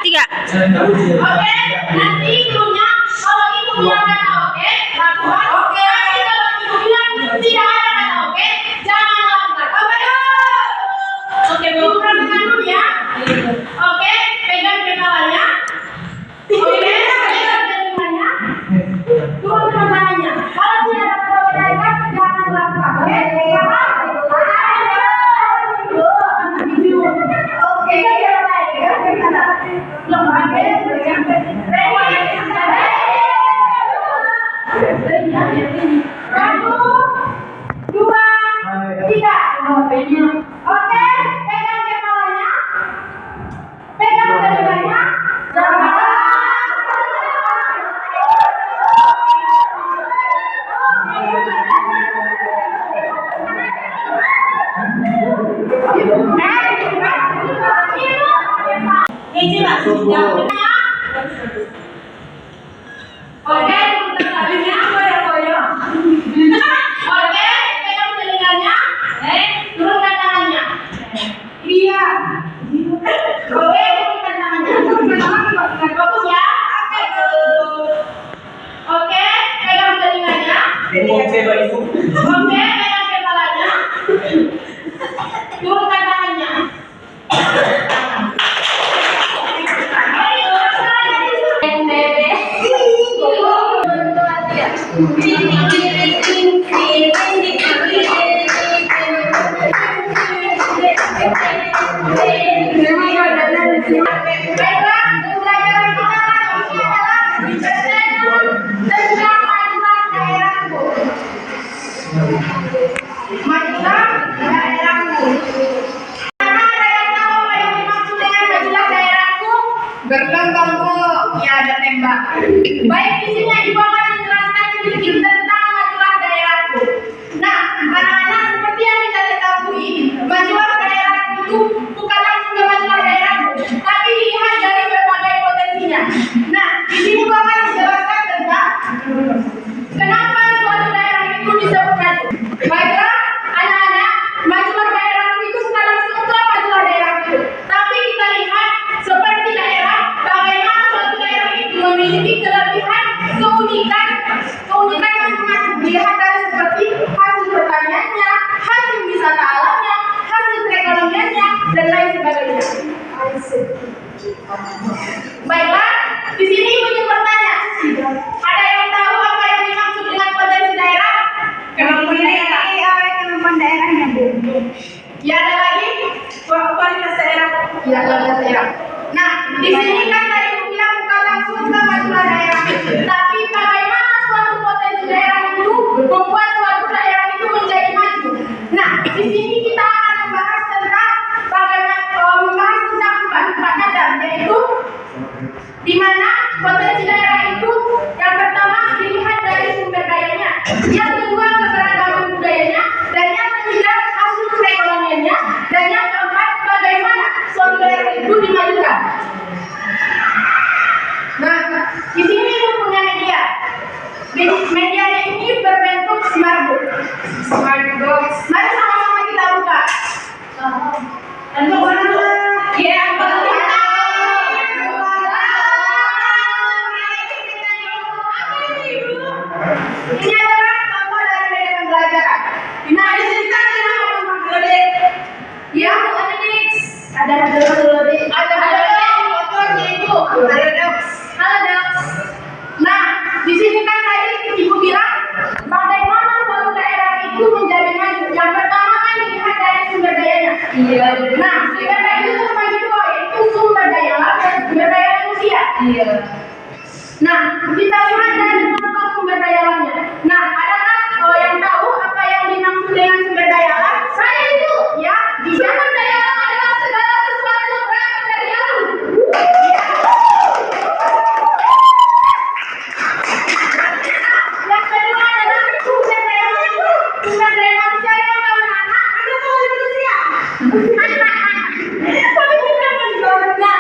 Tiga. Oke, nanti ibunya kalau ibu bilang kata oke, lakukan oke. Nanti kalau ibu bilang tidak ada kata oke, jangan lakukan. Oke, Bu. Perhatikan dulu ya. Oke, pegang kepalanya. Oke, pegang telinganya. Turunkan tangannya. Kalau tidak ada kata oke, jangan lakukan. Oke, Satu, dua, tiga. Oke, pegang kepalanya, pegang telinganya. Oke, habisnya oke, pegang telinganya, turunkan tangannya. Iya. Oke, turunkan tangannya. Fokus ya. Oke, pegang telinganya. Oke, pegang kepalanya. Turunkan tangannya. Berkembang kok, ya ada tembak. Baik, di sini Ibu akan menjelaskan sedikit tentang majulah daerahku. Nah, anak-anak seperti yang kita ketahui, majulah daerah itu bukanlah cuma majulah daerahku, tapi dilihat dari berbagai potensinya. Nah, di sini Ibu akan menjelaskan tentang kenapa suatu daerah itu disebut maju. Baiklah, anak-anak, majulah daerahku itu bukanlah semua majulah daerah itu, tapi kita lihat seperti daerah, bagaimana suatu daerah itu memiliki kelebihan, keunikan masing-masing. Dilihat dari seperti hasil pertaniannya, hasil wisata alamnya, hasil perekonomiannya, dan lain sebagainya. Baiklah, di sini Ibu ingin bertanya, ada yang tahu apa yang dimaksud dengan potensi daerah? Kemampuan daerahnya, Bu. Ya, ada lagi kualitas daerah. Ya, kualitas daerah. Nah, di sini kan tadi Ibu bilang bukan langsung tentang majulah daerah, tapi bagaimana suatu potensi daerah itu membuat suatu daerah itu menjadi maju. Nah, di sini kita akan membahas tentang empat macam, yaitu di mana potensi daerah itu yang pertama dilihat dari sumber dayanya, yang kedua keberagaman budayanya, dan yang ketiga hasil perekonomiannya, dan yang keempat bagaimana suatu daerah itu dimajukan. Nah, di sini Ibu punya media. Medianya ini berbentuk smart box. Mari sama-sama kita buka. Untuk mana? Ya, ini adalah contoh dari media pembelajaran. Nah, di sini kan kita metode yang ada Nah, di sini kan tadi Ibu bilang bagaimana suatu daerah itu menjadi maju. Yang pertama kan dilihat dari sumber dayanya. Iya. Nah, sumber daya itu terbagi dua, yaitu sumber daya alam dan sumber daya manusia. Iya. Nah, kita lihat dari contoh sumber daya alamnya. Nah, adakah yang tahu apa yang dimaksud dengan sumber daya alam? Saya itu, ya, di zaman daya alam adalah segala sesuatu yang berasal dari alam. Ya. Yang kedua adalah sumber daya manusia. Sumber daya manusia yang anak-anak ada tahu di manusia. Tapi bukan nah,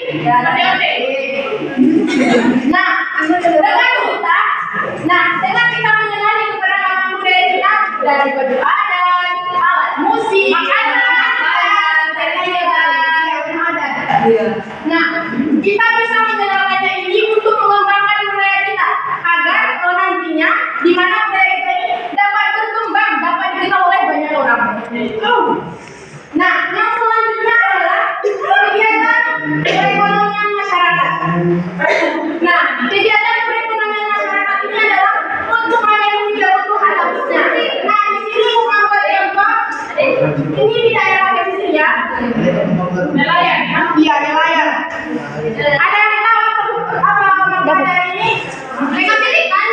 Nah, dengan kita mengenali keberagaman budaya kita dari baju adat, alat musik, makanan, nah, kita bisa menjalankannya ini untuk mengembangkan budaya kita agar nantinya di mana budaya kita ini dapat berkembang, dapat dikenal oleh banyak orang. Nah, yang selanjutnya adalah kegiatan perekonomian masyarakat. Nah, kegiatan perekonomian masyarakat ini adalah untuk memenuhi kebutuhan habisnya. Nah, di sini membuat contoh. Ini di daerah pesisir ya. Nelayan. Iya, nelayan. Ada yang tahu apa pemanfaatan ini? Mereka pilihkan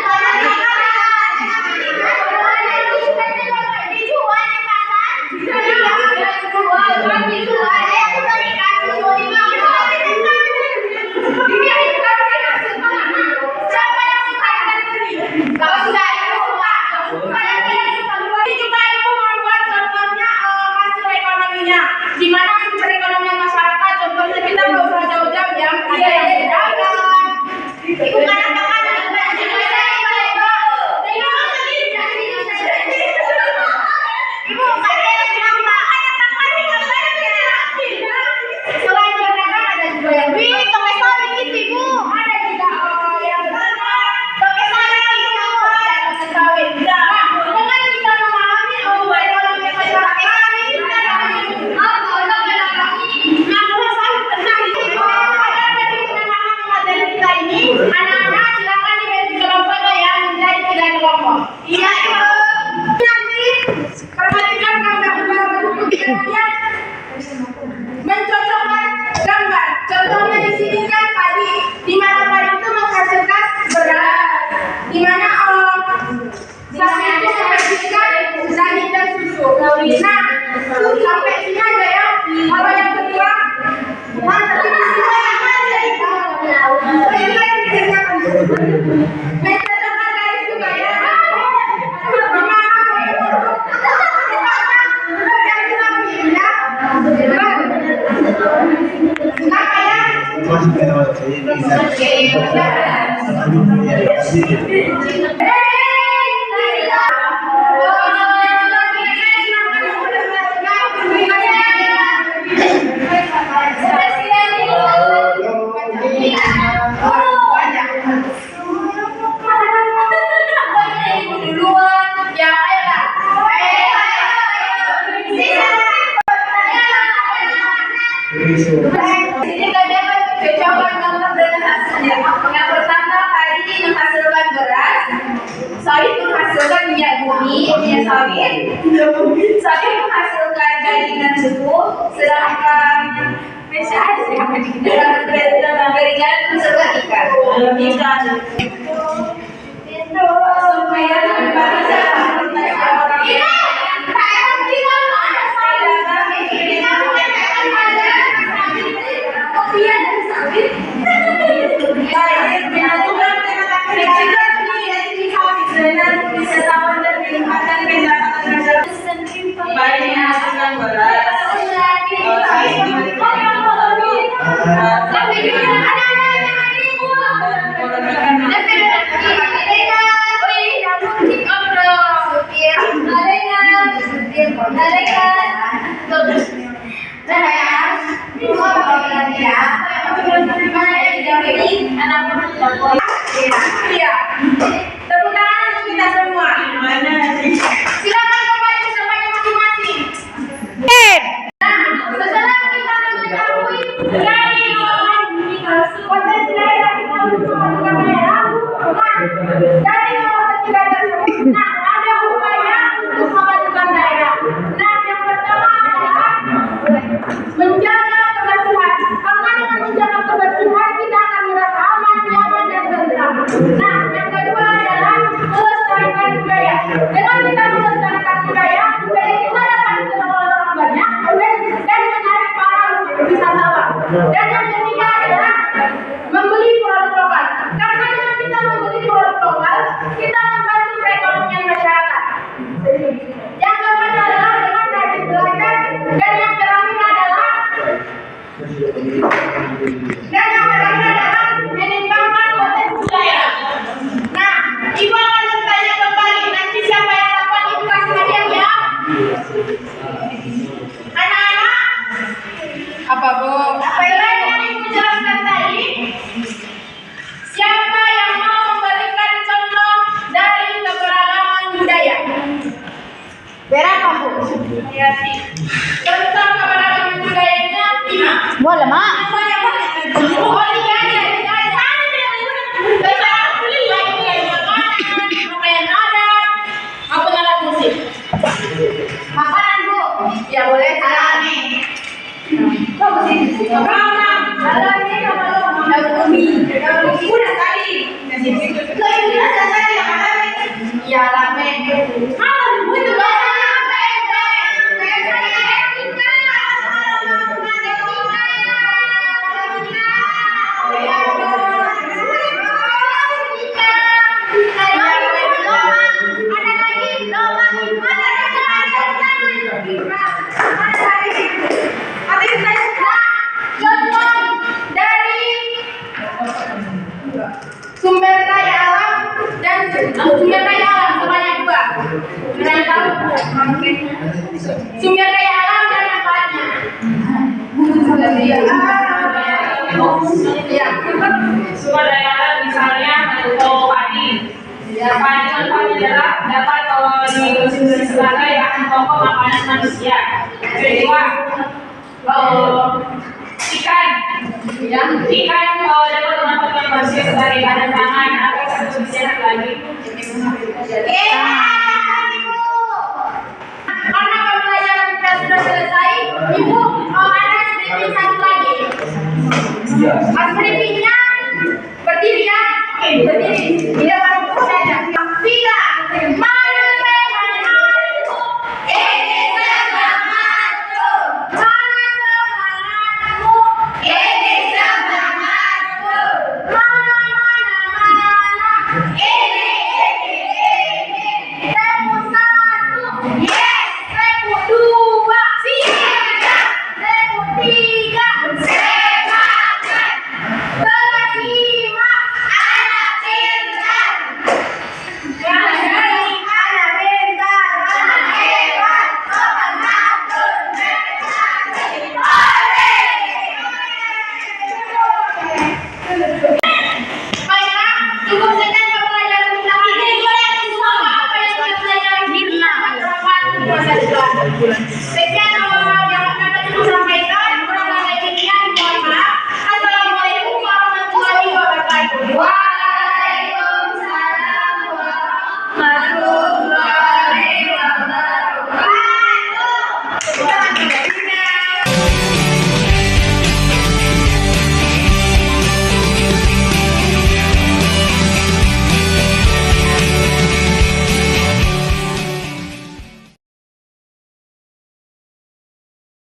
di mana perekonomian masyarakat, contohnya kita nggak usah jauh-jauh ya, ada yang berdagang, ibu kadang-kadang anak-anak silakan dibagi kelompoknya ya, menjadi 3 kelompok. Iya, Ibu. Nanti perhatikan gambar-gambar berikut kemudian mencocokkan gambar. Contohnya di sini kan padi, di mana padi itu menghasilkan beras, di mana sapi itu menghasilkan daging dan susu. Nah, sampai sini aja ya. Kalau yang kedua, mencocokkan garis juga ya. Ini kalian coba gambar dengan hasilnya. Yang pertama tadi menghasilkan beras, sawit menghasilkan minyak bumi, minyak sawit, sawit menghasilkan daging dan susu, sedangkan berikan menghasilkan ikan. Supaya wisatawan dan meningkatkan pendapatan masyarakat. Baik menghasilkan beras, Iya. Tepuk tangan untuk kita semua. Silakan kembali ke tempatnya masing-masing. Nah, setelah kita mengetahui dari potensi daerah kita untuk memajukan daerah, dari nomor 3 tersebut, ada upaya untuk memajukan daerah. Nah, yang pertama adalah menjaga kebersihan. Karena dengan menjaga kebersihan kita akan merasa aman, nyaman, dan tentram. Nah, yang kedua Sumber daya alam dan manfaatnya. Ya. Sumber daya alam misalnya untuk padi. Padi manfaatnya adalah dapat mengonsumsi sebagai bahan pokok makanan manusia. Kedua, ikan. Ikan dapat memanfaatkan manusia sebagai bahan pangan atau satu sehat lagi. Karena pembelajaran kita sudah selesai, Ibu mau ada sedikit satu lagi. Mas briefingnya berdiri ya, berdiri. Tidak perlu saja. 3,